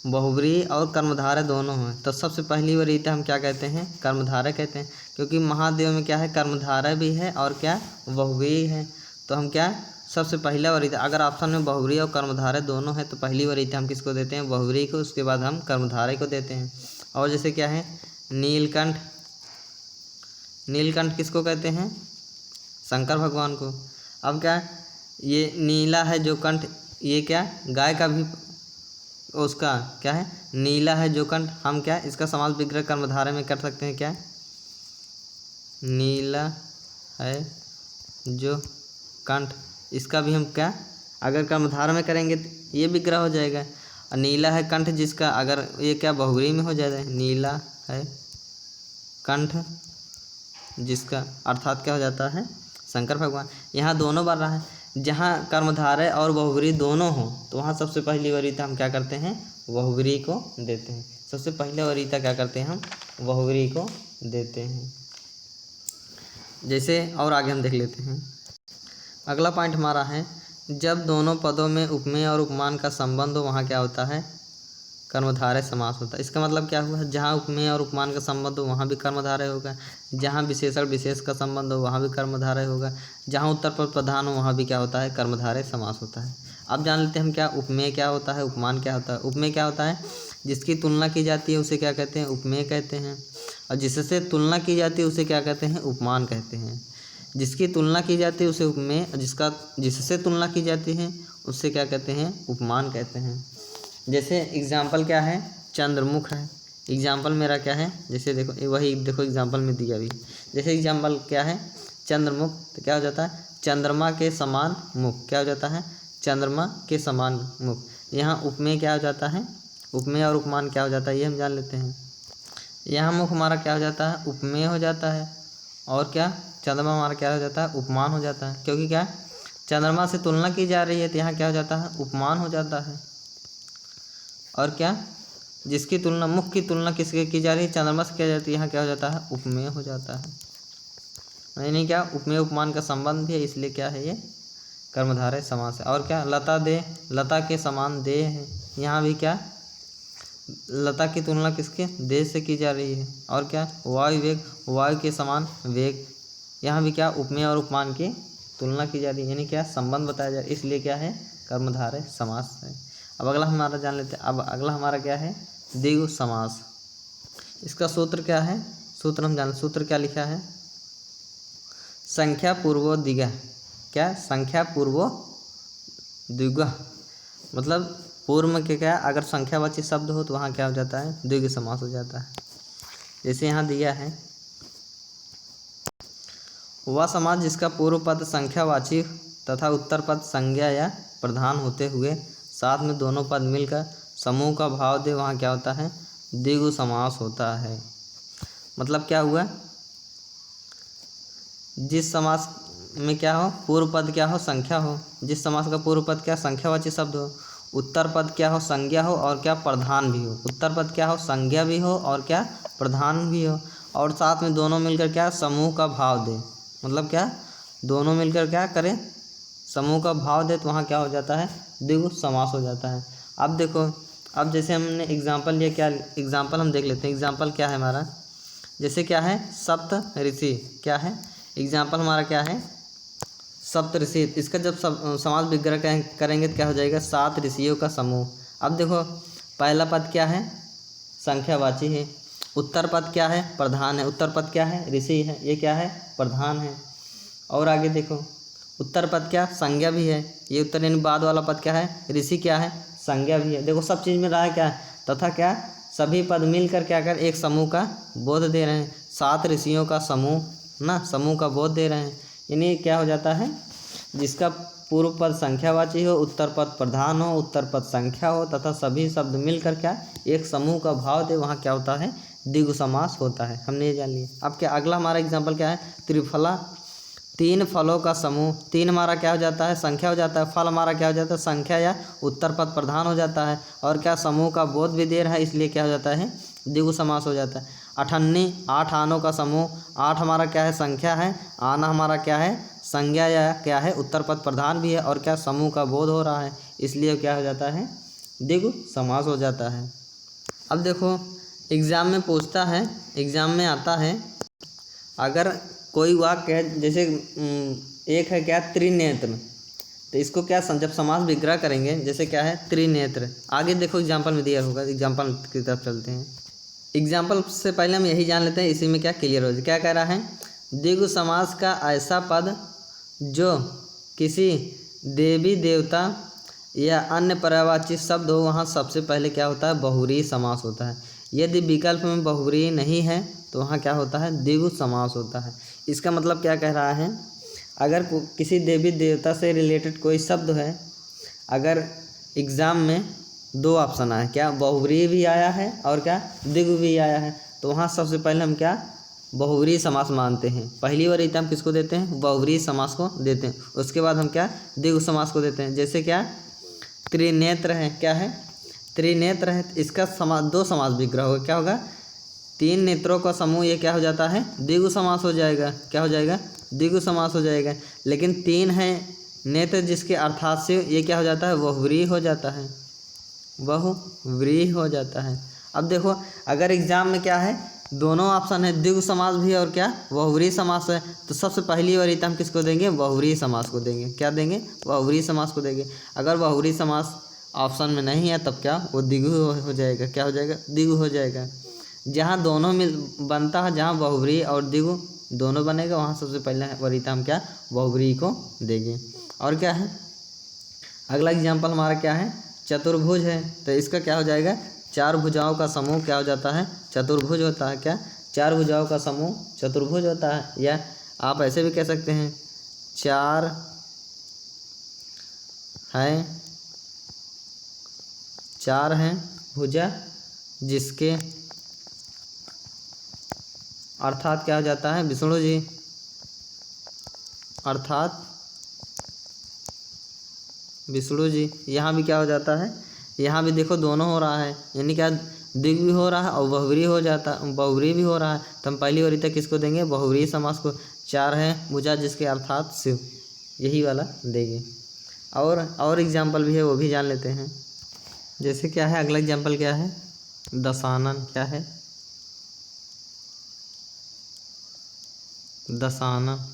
बहुव्रीहि और कर्मधारय दोनों हैं, तो सबसे पहली वरीयता हम क्या कहते हैं, कर्मधारय कहते हैं, क्योंकि महादेव में क्या है, कर्मधारय भी है और क्या, बहुव्रीहि है। तो हम क्या, सबसे पहला वरीयता, अगर ऑप्शन में बहुव्रीहि और कर्मधारय दोनों है तो पहली वरीयता हम किसको देते हैं, बहुव्रीहि को, उसके बाद हम कर्मधारय को देते हैं। और जैसे क्या है, नीलकंठ, नीलकंठ किसको कहते हैं, शंकर भगवान को। अब क्या, ये नीला है जो कंठ, ये क्या, गाय का भी उसका क्या है, नीला है जो कंठ, हम क्या, इसका समास विग्रह कर्मधारय में कर सकते हैं, क्या, नीला है जो कंठ, इसका भी हम क्या, अगर कर्मधारय में करेंगे तो ये विग्रह हो जाएगा। और नीला है कंठ जिसका, अगर ये क्या बहुव्रीहि में हो जाएगा, नीला है कंठ जिसका, अर्थात क्या हो जाता है, शंकर भगवान। यहाँ दोनों बार रहा है, जहाँ कर्मधारय और बहुव्रीहि दोनों हो तो वहाँ सबसे पहली वरीयता हम क्या करते हैं, बहुव्रीहि को देते हैं। सबसे पहले वरीयता क्या करते हैं, हम बहुव्रीहि को देते हैं। जैसे और आगे हम देख लेते हैं। अगला पॉइंट हमारा है, जब दोनों पदों में उपमेय और उपमान का संबंध हो वहाँ क्या होता है, कर्मधारय समास होता है। इसका मतलब क्या हुआ, जहाँ उपमेय और उपमान का संबंध हो वहाँ भी कर्मधारय होगा, जहाँ विशेषण विशेष का संबंध हो वहाँ भी कर्मधारय होगा, जहाँ उत्तर पद प्रधान हो वहाँ भी क्या होता है, कर्मधारय समास होता है। अब जान लेते हैं हम क्या उपमेय क्या होता है, उपमान क्या होता है। उपमेय क्या होता है, जिसकी तुलना की जाती है उसे क्या कहते हैं, उपमेय कहते हैं, और जिससे तुलना की जाती है उसे क्या कहते हैं, उपमान कहते हैं। जिसकी तुलना की जाती है उसे उपमेय, जिससे तुलना की जाती है उससे क्या कहते हैं, उपमान कहते हैं। जैसे एग्जाम्पल क्या है, चंद्रमुख है। एग्जाम्पल मेरा क्या है, जैसे देखो वही देखो एग्जाम्पल में दिया भी, जैसे एग्जाम्पल क्या है, चंद्रमुख, तो क्या हो जाता है, चंद्रमा के समान मुख, क्या हो जाता है, चंद्रमा के समान मुख। यहाँ उपमेय क्या हो जाता है, उपमेय और उपमान क्या हो जाता है ये हम जान लेते हैं। यहाँ मुख हमारा क्या हो जाता है, उपमेय हो जाता है, और क्या, चंद्रमा हमारा क्या हो जाता है, उपमान हो जाता है। क्योंकि क्या, चंद्रमा से तुलना की जा रही है तो यहाँ क्या हो जाता है, उपमान हो जाता है। और क्या, जिसकी तुलना, मुख की तुलना किसके की जा रही है, चंद्रमा से किया जाती है, यहाँ क्या हो जाता है, उपमेय हो जाता है। यानी क्या, उपमेय उपमान का संबंध भी है, इसलिए क्या है ये कर्मधारय समास है। और क्या, लता दे, लता के समान दे है, यहाँ भी क्या, लता की तुलना किसके, दे से की जा रही है। और क्या, वायु वेग, वायु के समान वेग, यहाँ भी क्या, उपमेय और उपमान की तुलना की जा रही है, यानी क्या, संबंध बताया जा रहा है, इसलिए क्या है, कर्मधारय समास है। अब अगला हमारा जान लेते हैं। अब अगला हमारा क्या है, द्विगु समास। इसका सूत्र क्या है, सूत्र हम जान, सूत्र क्या लिखा है, संख्या पूर्वो द्विगः, क्या, संख्या पूर्वो द्विगः, मतलब पूर्व में क्या, अगर संख्यावाची शब्द हो तो वहाँ क्या हो जाता है, द्विगु समास हो जाता है। जैसे यहाँ दिया है, वह समास जिसका पूर्व पद संख्यावाची तथा उत्तर पद संज्ञा या प्रधान होते हुए साथ में दोनों पद मिलकर समूह का भाव दे, वहाँ क्या होता है, द्विगु समास होता है। मतलब क्या हुआ, जिस समास में क्या हो, पूर्व पद क्या हो, संख्या हो, जिस समास का पूर्व पद क्या, संख्यावाची शब्द हो, उत्तर पद क्या हो, संज्ञा हो, और क्या, प्रधान भी हो। उत्तर पद क्या हो, संज्ञा भी हो, और क्या, प्रधान भी हो, और साथ में दोनों मिलकर क्या, समूह का भाव दे। मतलब क्या, दोनों मिलकर क्या करें, समूह का भाव दे, तो वहाँ क्या हो जाता है, द्विगु समास हो जाता है। अब देखो, अब जैसे हमने एग्जाम्पल लिया, क्या एग्जाम्पल हम देख लेते हैं। एग्जाम्पल क्या है हमारा, जैसे क्या है, सप्त ऋषि, क्या है, एग्जाम्पल हमारा क्या है, सप्त ऋषि। इसका जब समास विग्रह करेंगे तो क्या हो जाएगा, 7 ऋषियों का समूह। अब देखो, पहला पद क्या है, संख्यावाची है, उत्तर पद क्या है, प्रधान है, उत्तर पद क्या है, ऋषि है, ये क्या है, प्रधान है। और आगे देखो, उत्तर पद क्या, संज्ञा भी है, ये उत्तर यानी बाद वाला पद क्या है, ऋषि क्या है, संज्ञा भी है। देखो सब चीज़ में रहा है क्या, तथा क्या, सभी पद मिलकर क्या कर एक समूह का बोध दे रहे हैं। 7 ऋषियों का समूह ना, समूह का बोध दे रहे हैं, यानी क्या हो जाता है, जिसका पूर्व पद संख्यावाची हो, उत्तर पद प्रधान हो, उत्तर पद संख्या हो, तथा सभी शब्द मिलकर क्या एक समूह का भाव दे, वहाँ क्या होता है, द्विगु समास होता है। हमने ये जान लिया। अब क्या, अगला हमारा एग्जाम्पल क्या है, त्रिफला, 3 फलों का समूह। 3 हमारा क्या हो जाता है, संख्या हो जाता है, फल हमारा क्या हो जाता है, संख्या या उत्तर पद प्रधान हो जाता है, और क्या, समूह का बोध भी दे रहा है, इसलिए क्या हो जाता है, द्विगु समास हो जाता है। अठन्नी, 8 आनों का समूह। 8 हमारा क्या है, संख्या है, आना हमारा क्या है, संज्ञा या क्या है, उत्तर पद प्रधान भी है, और क्या, समूह का बोध हो रहा है, इसलिए क्या हो जाता है, द्विगु समास हो जाता है। अब देखो, एग्ज़ाम में पूछता है, एग्ज़ाम में आता है, अगर कोई वाक्य है, जैसे एक है क्या, त्रिनेत्र, तो इसको क्या, जब समास विग्रह करेंगे, जैसे क्या है, त्रिनेत्र। आगे देखो एग्जाम्पल में दिया होगा, एग्जाम्पल की तरफ चलते हैं। एग्जाम्पल से पहले हम यही जान लेते हैं, इसी में क्या क्लियर हो जाए। क्या कह रहा है, द्विगु समास का ऐसा पद जो किसी देवी देवता या अन्य पर्यायवाची शब्द हो, वहाँ सबसे पहले क्या होता है, बहुव्रीहि समास होता है। यदि विकल्प में बहुव्रीहि नहीं है तो वहाँ क्या होता है, द्विगु समास होता है। इसका मतलब क्या कह रहा है, अगर किसी देवी देवता से रिलेटेड कोई शब्द है, अगर एग्ज़ाम में 2 ऑप्शन आए, क्या, बहुव्रीहि भी आया है और क्या, द्विगु भी आया है, तो वहाँ सबसे पहले हम क्या, बहुव्रीहि समास मानते हैं। पहली वरीयता हम किसको देते हैं, बहुव्रीहि समास को देते हैं। उसके बाद हम क्या, द्विगु समास को देते हैं। जैसे क्या, त्रिनेत्र है, क्या है, त्रिनेत्र है, इसका समास 2 समास विग्रह होगा, क्या होगा, 3 नेत्रों का समूह, ये क्या हो जाता है, द्विगु समास हो जाएगा। क्या हो जाएगा, द्विगु समास हो जाएगा। लेकिन 3 है नेत्र जिसके अर्थात से ये क्या हो जाता है, बहुव्रीहि हो जाता है, बहुव्रीहि हो जाता है। अब देखो अगर एग्जाम में क्या है, दोनों ऑप्शन है, द्विगु समास भी है और क्या बहुव्रीहि समास है, तो सबसे पहली वरीयता हम किसको देंगे, बहुव्रीहि समास को देंगे। क्या देंगे, बहुव्रीहि समास को देंगे। अगर बहुव्रीहि समास ऑप्शन में नहीं है तब क्या वो द्विगु हो जाएगा। क्या हो जाएगा, द्विगु हो जाएगा। जहाँ दोनों मिल बनता है, जहाँ बहुव्रीहि और द्विगु दोनों बनेगा वहाँ सबसे पहले वरीयता हम क्या बहुव्रीहि को देंगे। और क्या है अगला एग्जाम्पल हमारा क्या है, चतुर्भुज है, तो इसका क्या हो जाएगा, चार भुजाओं का समूह क्या हो जाता है, चतुर्भुज होता है। क्या, चार भुजाओं का समूह चतुर्भुज होता है। या आप ऐसे भी कह सकते हैं, चार हैं भुजा जिसके अर्थात क्या हो जाता है, विष्णु जी, अर्थात विष्णु जी। यहाँ भी क्या हो जाता है, यहाँ भी देखो दोनों हो रहा है, यानी क्या द्विगु भी हो रहा है और बहुव्रीहि हो जाता, बहुव्रीहि भी हो रहा है, तो हम पहली वरीयता किसको देंगे, बहुव्रीहि समास को। चार है भुजा जिसके अर्थात शिव, यही वाला देंगे। और एग्जाम्पल भी है, वो भी जान लेते हैं। जैसे क्या है, अगला एग्जाम्पल क्या है, दशानन। क्या है, दशानन।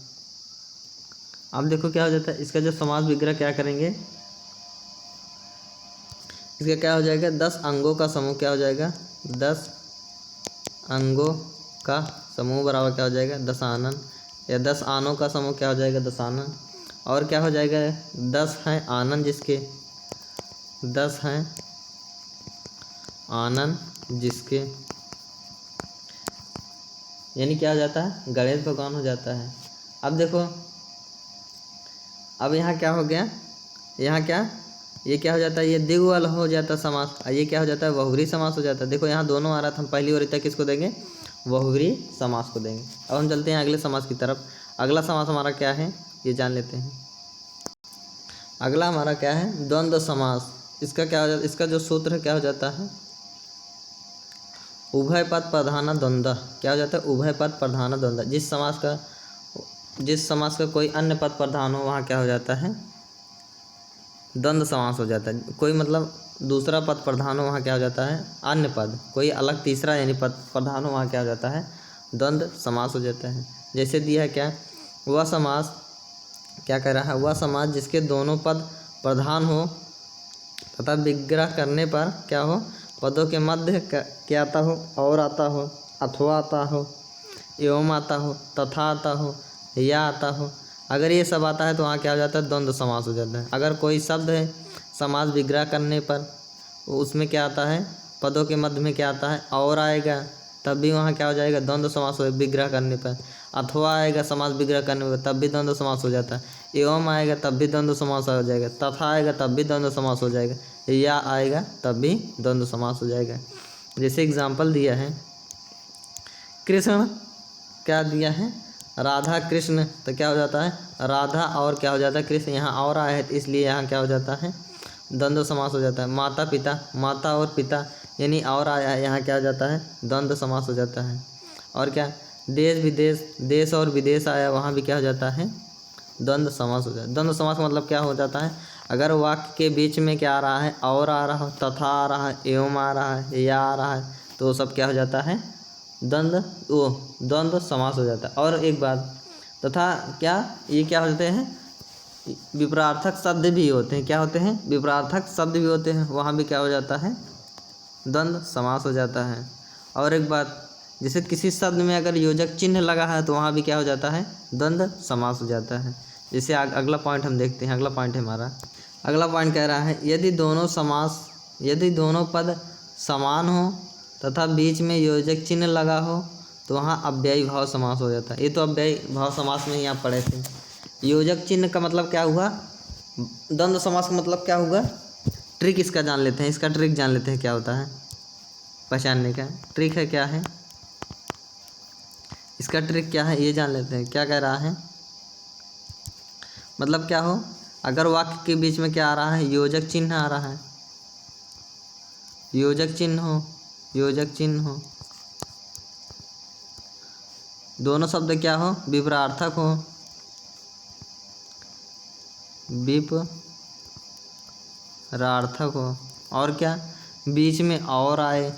अब देखो क्या हो जाता है, इसका जो समास विग्रह क्या करेंगे, इसका क्या हो जाएगा, 10 अंगों का समूह क्या हो जाएगा, 10 अंगों का समूह बराबर क्या हो जाएगा, दशानन। या 10 आनों का समूह क्या हो जाएगा, दशानन। और क्या हो जाएगा, 10 हैं आनन जिसके, 10 हैं आनन जिसके, यानी क्या हो जाता है, गणेश भगवान हो जाता है। अब देखो अब यहाँ क्या हो गया, यहाँ क्या, ये क्या हो जाता है, ये द्विगु वाला हो जाता है समास, और ये क्या हो जाता है, बहुव्रीहि समास हो जाता है। देखो यहाँ दोनों आ रहा था, हम पहली वरीयता किसको देंगे, बहुव्रीहि समास को देंगे। अब हम चलते हैं अगले समास की तरफ। अगला समास हमारा क्या है, ये जान लेते हैं। अगला हमारा क्या है, द्वंद्व समास। इसका क्या हो जाता है, इसका जो सूत्र क्या हो जाता है, उभय पद प्रधान द्वंद्व। क्या हो जाता है, उभय पद प्रधान द्वंद्व। जिस समास का कोई अन्य पद प्रधान हो वहाँ क्या हो जाता है, द्वंद्व समास हो जाता है। कोई मतलब दूसरा पद प्रधान हो वहाँ क्या हो जाता है, अन्य पद, कोई अलग तीसरा यानी पद प्रधान हो वहाँ क्या हो जाता है, द्वंद्व समास हो जाता है। जैसे दिया है क्या, वह समास क्या कह रहा है, वह समास जिसके दोनों पद प्रधान हो तथा विग्रह करने पर क्या हो, पदों के मध्य क्या आता हो, और आता हो, अथवा आता हो, एवं आता हो, तथा आता हो, या आता हो। अगर ये सब आता है तो वहाँ क्या हो जाता है, द्वंद्व समास हो जाता है। अगर कोई शब्द है समास विग्रह करने पर उसमें क्या आता है, पदों के मध्य में क्या आता है, और आएगा, तब भी वहाँ क्या हो जाएगा, द्वंद्व समास हो विग्रह करने पर। अथवा आएगा समास विग्रह करने पर, तब भी द्वंद्व समास हो जाता है। एवं आएगा तब भी द्वंद्व समास हो जाएगा, तथा आएगा तब भी द्वंद्व समास हो जाएगा, या आएगा तब भी द्वंद्व समास हो जाएगा। जैसे एग्जाम्पल दिया है, कृष्ण, क्या दिया है, राधा कृष्ण, तो क्या हो जाता है, राधा और क्या हो जाता है, कृष्ण। यहाँ और आया है इसलिए यहाँ क्या हो जाता है, द्वंद्व समास हो जाता है। माता पिता, माता और पिता, यानी और आया है, यहाँ क्या हो जाता है, द्वंद्व समास हो जाता है। और क्या, देश विदेश, देश और विदेश आया, वहाँ भी क्या हो जाता है, द्वंद्व समास हो जाता है। द्वंद्व समास मतलब क्या हो जाता है, अगर वाक्य के बीच में क्या आ रहा है, और आ रहा हो, तथा आ रहा है, एवं आ रहा है, या आ रहा है, तो सब क्या हो जाता है, द्वंद्व समास हो जाता है। और एक बात, तथा क्या, ये क्या होते हैं, विपरार्थक शब्द भी होते हैं। क्या होते हैं, विपरार्थक शब्द भी होते हैं, वहाँ भी क्या हो जाता है, द्वंद्व समास हो जाता है। और एक बात, जैसे किसी शब्द में अगर योजक चिन्ह लगा है तो वहाँ भी क्या हो जाता है, द्वंद्व समास हो जाता है। जैसे अगला पॉइंट हम देखते हैं। अगला पॉइंट है हमारा, अगला पॉइंट कह रहा है, यदि दोनों पद समान हो तथा बीच में योजक चिन्ह लगा हो तो वहाँ अव्ययी भाव समास हो जाता है। ये तो अव्ययी भाव समास में ही आप पढ़े थे। योजक चिन्ह का मतलब क्या हुआ, द्वंद्व समास का मतलब क्या हुआ, ट्रिक इसका जान लेते हैं, इसका ट्रिक जान लेते हैं क्या होता है, पहचानने का ट्रिक है, क्या है इसका ट्रिक, क्या है ये जान लेते हैं। क्या कह रहा है, मतलब क्या हो, अगर वाक्य के बीच में क्या आ रहा है, योजक चिन्ह आ रहा है, योजक चिन्ह हो, दोनों शब्द क्या हो, विपरार्थक हो, विपरार्थक हो, और क्या बीच में और आए,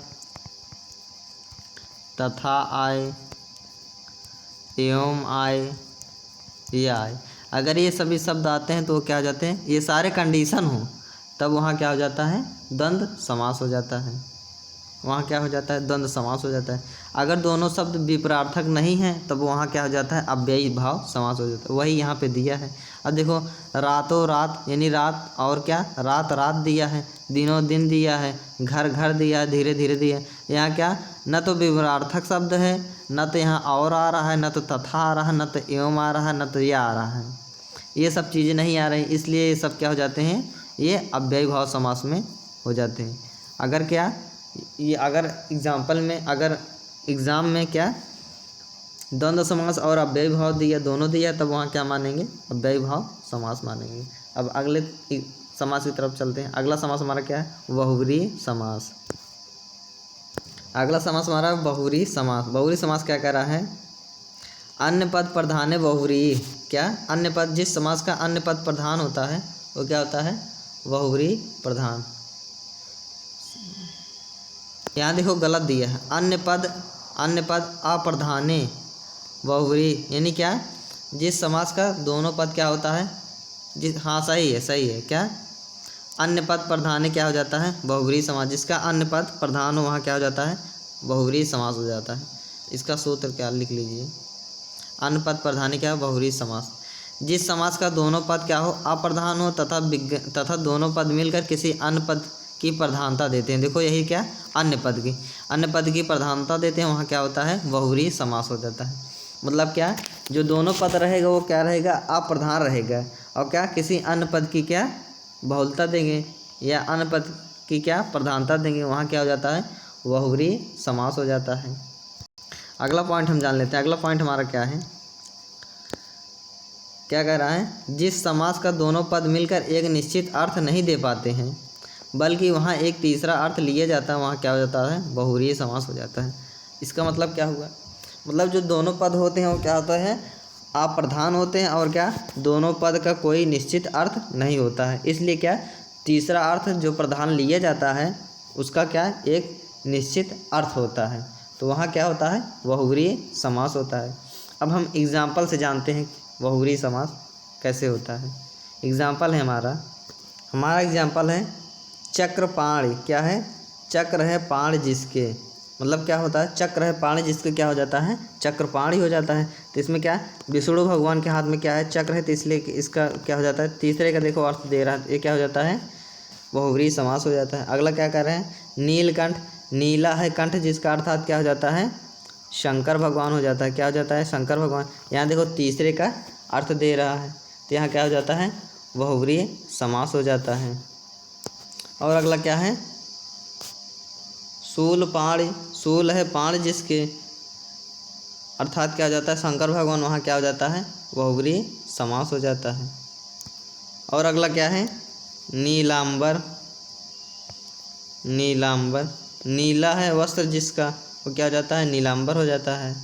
तथा आए, एवं आए, या आए। अगर ये सभी शब्द आते हैं तो वो क्या हो जाते हैं, ये सारे कंडीशन हो तब वहाँ क्या हो जाता है, द्वंद्व समास हो जाता है। वहाँ क्या हो जाता है, द्वंद्व समास हो जाता है। अगर दोनों शब्द विपरार्थक नहीं हैं तब वहाँ क्या हो जाता है, अव्ययी भाव समास हो जाता है। वही यहाँ पे दिया है। अब देखो रातों रात यानी रात, और क्या रात रात दिया है, दिनों दिन दिया है, घर घर दिया है, धीरे धीरे दिया है। यहाँ क्या न तो विपरार्थक शब्द है, न तो यहाँ और आ रहा है, न तो तथा आ रहा है, न तो एवं आ रहा है, न तो या आ रहा है। ये सब चीज़ें नहीं आ रही, इसलिए ये सब क्या हो जाते हैं, ये अव्ययी भाव समास में हो जाते हैं। अगर क्या ये अगर एग्जाम्पल में, अगर एग्ज़ाम में क्या द्वंद्व समास और अव्ययी भाव दिया, दोनों दिया, तब वहाँ क्या मानेंगे, अव्ययी भाव समास मानेंगे। अब अगले समास की तरफ चलते हैं। अगला समास हमारा क्या है, बहुव्रीहि समास। अगला समास हमारा बहुव्रीहि समास। बहुव्रीहि समास क्या कह रहा है, अन्य पद प्रधान बहुव्रीहि। क्या अन्य पद, जिस समास का अन्य पद प्रधान होता है वो क्या होता है, बहुव्रीहि प्रधान। यहाँ देखो गलत दिया है, अन्य पद अप्रधाने बहुव्रीहि, यानी क्या जिस समास का दोनों पद क्या होता है, हाँ सही है क्या अन्य पद प्रधान क्या हो जाता है, बहुव्रीहि समास। जिसका अन्य पद प्रधान हो वहाँ क्या हो जाता है, बहुव्रीहि समास हो जाता है। इसका सूत्र क्या लिख लीजिए, अन्य पद प्रधान क्या है, बहुव्रीहि समास। जिस समास का दोनों पद क्या हो, अप्रधान हो तथा दोनों पद मिलकर किसी अन्य पद की प्रधानता देते हैं। देखो यही क्या अन्य पद की प्रधानता देते हैं, वहाँ क्या होता है, बहुव्रीहि समास हो जाता है। मतलब क्या, जो दोनों पद रहेगा वो क्या रहेगा, अप्रधान रहेगा, और क्या किसी अन्य पद की क्या बहुलता देंगे या अन्य पद की क्या प्रधानता देंगे, वहाँ क्या हो जाता है, बहुव्रीहि समास हो जाता है। अगला पॉइंट हम जान लेते हैं। अगला पॉइंट हमारा क्या है, क्या कह रहा है, जिस समास का दोनों पद मिलकर एक निश्चित अर्थ नहीं दे पाते हैं बल्कि वहाँ एक तीसरा अर्थ लिया जाता है, वहाँ क्या हो जाता है, बहुव्रीहि समास हो जाता है। इसका मतलब क्या हुआ, मतलब जो दोनों पद होते हैं वो क्या होता है, अप्रधान होते हैं, और क्या दोनों पद का कोई निश्चित अर्थ नहीं होता है। इसलिए क्या तीसरा अर्थ जो प्रधान लिया जाता है उसका क्या एक निश्चित अर्थ होता है, तो वहाँ क्या होता है, बहुव्रीहि समास होता है। अब हम एग्जाम्पल से जानते हैं बहुव्रीहि समास कैसे होता है। एग्जाम्पल है हमारा एग्जाम्पल है चक्रपाणि। क्या है, चक्र है पाण जिसके, मतलब क्या होता है, चक्र है पाण जिसके क्या हो जाता है, चक्रपाणि हो जाता है। तो इसमें क्या विष्णु भगवान के हाथ में क्या है, चक्र है, तो इसलिए इसका क्या हो जाता है, तीसरे का देखो अर्थ दे रहा है, ये क्या हो जाता है, बहुव्रीहि समास हो जाता है। अगला क्या कर रहे हैं, नीलकंठ, नीला है कंठ जिसका अर्थात क्या हो जाता है, शंकर भगवान हो जाता है। क्या हो जाता है, शंकर भगवान। यहाँ देखो तीसरे का अर्थ दे रहा है, तो यहाँ क्या हो जाता है, बहुव्रीहि समास हो जाता है। और अगला क्या है, शूलपाणि, शूल है पाण जिसके अर्थात क्या हो जाता है, शंकर भगवान, वहाँ क्या हो जाता है, बहुव्रीहि समास हो जाता है। और अगला क्या है, नीलांबर, नीलांबर, नीला है वस्त्र जिसका, वो क्या हो जाता है, नीलांबर हो जाता है।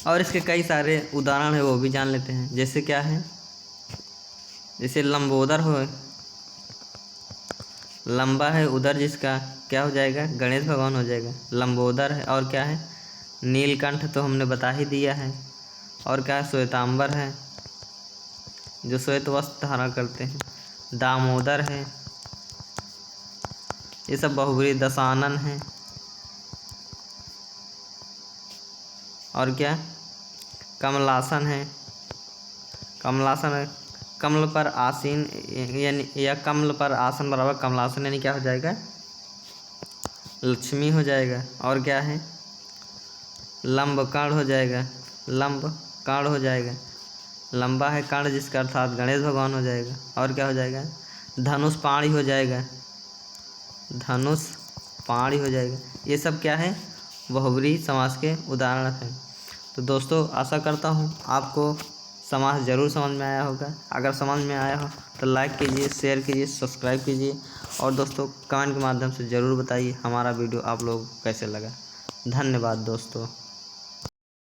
और इसके कई सारे उदाहरण है वो भी जान लेते हैं। जैसे क्या है, जैसे लंबोदर हो, लंबा है उदर जिसका, क्या हो जाएगा, गणेश भगवान हो जाएगा, लंबोदर है। और क्या है, नीलकंठ तो हमने बता ही दिया है। और क्या है, श्वेतांबर है जो श्वेत वस्त्र धारण करते हैं, दामोदर है, ये सब बहुव्रीहि। दशानन है, और क्या कमलासन है, कमलासन है, कमल पर आसीन यानी, या कमल पर आसन बराबर कमलासन, यानी क्या हो जाएगा, लक्ष्मी हो जाएगा। और क्या है, लंबकर्ण हो जाएगा, लंबकर्ण हो जाएगा, लंबा है कर्ण जिसका अर्थात गणेश भगवान हो जाएगा। और क्या हो जाएगा, धनुष पाणि हो जाएगा, धनुष पाणि हो जाएगा। ये सब क्या है, बहुव्रीहि समास के उदाहरण हैं। तो दोस्तों आशा करता हूँ आपको समास ज़रूर समझ में आया होगा। अगर समझ में आया हो तो लाइक कीजिए, शेयर कीजिए, सब्सक्राइब कीजिए, और दोस्तों कमेंट के माध्यम से ज़रूर बताइए हमारा वीडियो आप लोगों को कैसे लगा। धन्यवाद दोस्तों।